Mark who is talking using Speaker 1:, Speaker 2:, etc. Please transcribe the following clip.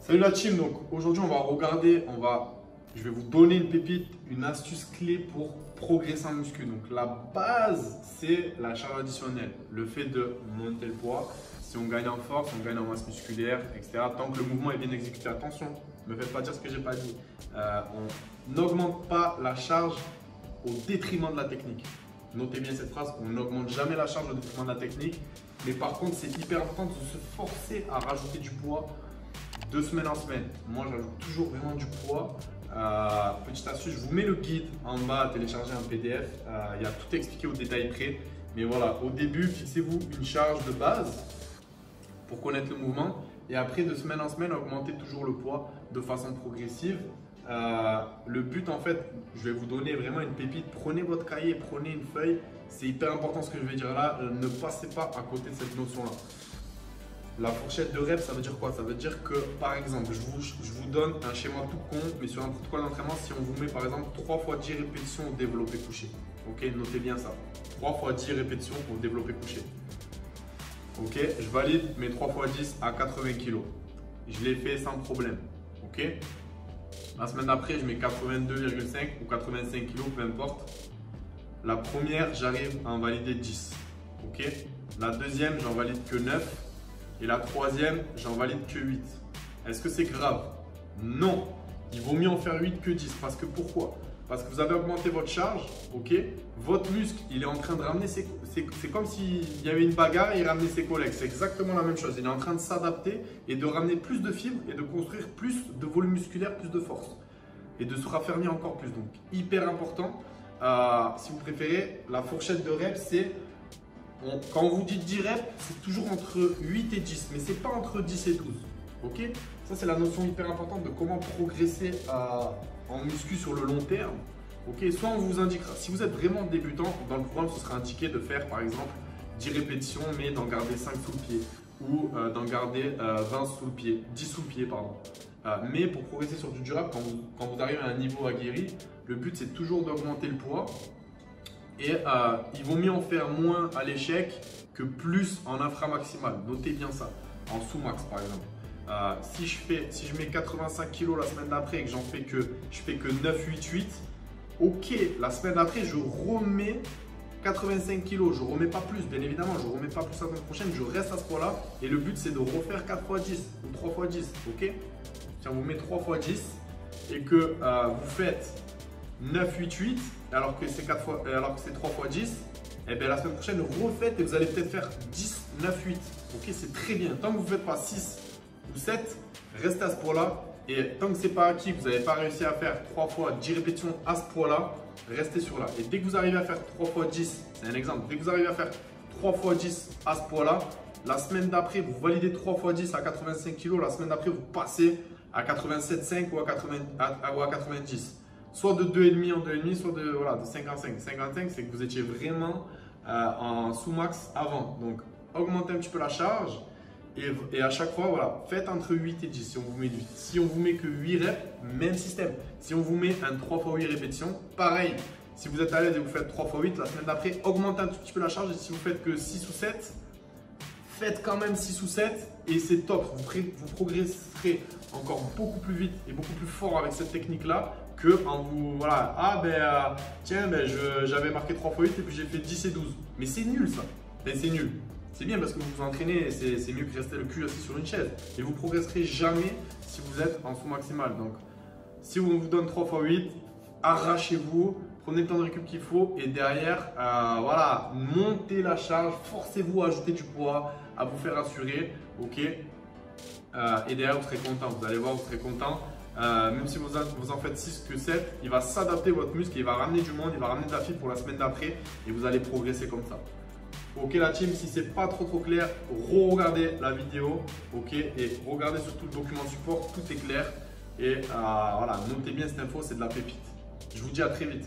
Speaker 1: Salut la team, donc aujourd'hui on va regarder, je vais vous donner une pépite, une astuce clé pour progresser en muscu. Donc la base c'est la charge additionnelle, le fait de monter le poids. Si on gagne en force, on gagne en masse musculaire, etc. Tant que le mouvement est bien exécuté, attention, ne me faites pas dire ce que j'ai pas dit. On n'augmente pas la charge au détriment de la technique. Notez bien cette phrase, on n'augmente jamais la charge au détriment de la technique. Mais par contre, c'est hyper important de se forcer à rajouter du poids de semaine en semaine. Moi, j'ajoute toujours vraiment du poids. Petite astuce, je vous mets le guide en bas à télécharger en PDF. Il y a tout expliqué au détail près. Mais voilà, au début, fixez-vous une charge de base pour connaître le mouvement. Et après, de semaine en semaine, augmentez toujours le poids de façon progressive. Le but, en fait, je vais vous donner vraiment une pépite. Prenez votre cahier, prenez une feuille. C'est hyper important ce que je vais dire là. Ne passez pas à côté de cette notion-là. La fourchette de reps, ça veut dire quoi? Ça veut dire que, par exemple, je vous donne un schéma tout con, mais sur un protocole d'entraînement, si on vous met par exemple 3 fois 10 répétitions au développé couché. Ok, notez bien ça. 3 fois 10 répétitions au développé couché. Ok, je valide mes 3 fois 10 à 80 kg. Je l'ai fait sans problème. Ok. La semaine d'après, je mets 82,5 ou 85 kg, peu importe. La première, j'arrive à en valider 10. Ok. La deuxième, j'en valide que 9. Et la troisième, j'en valide que 8. Est-ce que c'est grave? Non. Il vaut mieux en faire 8 que 10. Parce que pourquoi? Parce que vous avez augmenté votre charge, ok? Votre muscle, il est en train de ramener ses... C'est comme s'il y avait une bagarre et il ramenait ses collègues. C'est exactement la même chose. Il est en train de s'adapter et de ramener plus de fibres et de construire plus de volume musculaire, plus de force. Et de se raffermir encore plus. Donc, hyper important. Si vous préférez, la fourchette de reps, c'est... Quand on vous dit 10 reps, c'est toujours entre 8 et 10, mais ce n'est pas entre 10 et 12. Ok? Ça, c'est la notion hyper importante de comment progresser en muscu sur le long terme. Ok? Soit on vous indiquera, si vous êtes vraiment débutant, dans le programme, ce sera indiqué de faire par exemple 10 répétitions, mais d'en garder 5 sous le pied, ou d'en garder 20 sous le pied, 10 sous le pied, pardon. Mais pour progresser sur du durable, quand vous arrivez à un niveau aguerri, le but c'est toujours d'augmenter le poids. Et il vaut mieux en faire moins à l'échec que plus en inframaximal. Notez bien ça, en sous-max par exemple. Si je mets 85 kg la semaine d'après et que je fais que 9, 8, 8, ok, la semaine d'après, je remets 85 kg. Je ne remets pas plus, bien évidemment, je ne remets pas plus la semaine prochaine, je reste à ce poids-là. Et le but, c'est de refaire 4 x 10 ou 3 x 10, ok? Si on vous met 3 x 10 et que vous faites 9, 8, 8, alors que c'est 3 x 10, et bien la semaine prochaine, refaites et vous allez peut-être faire 10, 9, 8. Ok, c'est très bien. Tant que vous ne faites pas 6 ou 7, restez à ce poids-là. Et tant que ce n'est pas acquis, vous n'avez pas réussi à faire 3 fois 10 répétitions à ce poids-là, restez sur là. Et dès que vous arrivez à faire 3 x 10, c'est un exemple, dès que vous arrivez à faire 3 x 10 à ce poids-là, la semaine d'après, vous validez 3 x 10 à 85 kg, la semaine d'après, vous passez à 87,5 ou à 90. Soit de 2,5 en 2,5, soit de 55. 55, c'est que vous étiez vraiment en sous-max avant. Donc, augmentez un petit peu la charge et à chaque fois, voilà, faites entre 8 et 10 si on vous met 8. Si on vous met que 8 reps, même système. Si on vous met un 3 x 8 répétitions, pareil. Si vous êtes à l'aise et vous faites 3 x 8, la semaine d'après, augmentez un tout petit peu la charge. Et si vous faites que 6 ou 7, faites quand même 6 ou 7 et c'est top. Vous progresserez encore beaucoup plus vite et beaucoup plus fort avec cette technique-là que en vous, voilà, j'avais marqué 3 x 8 et puis j'ai fait 10 et 12. Mais c'est nul ça. C'est nul. C'est bien parce que vous vous entraînez et c'est mieux que rester le cul assis sur une chaise. Et vous progresserez jamais si vous êtes en sous-maximal. Donc, si on vous donne 3 x 8, arrachez-vous, prenez le temps de récup qu'il faut et derrière, voilà, montez la charge, forcez-vous à ajouter du poids, à vous faire assurer, ok? Et derrière, vous serez content. Vous allez voir, vous serez content. Même si vous en faites 6 que 7, il va s'adapter votre muscle, il va ramener du monde, il va ramener de la fibre pour la semaine d'après et vous allez progresser comme ça. Ok la team, si c'est pas trop clair, re-regardez la vidéo, ok, et regardez surtout le document support, tout est clair et voilà, notez bien cette info, c'est de la pépite. Je vous dis à très vite.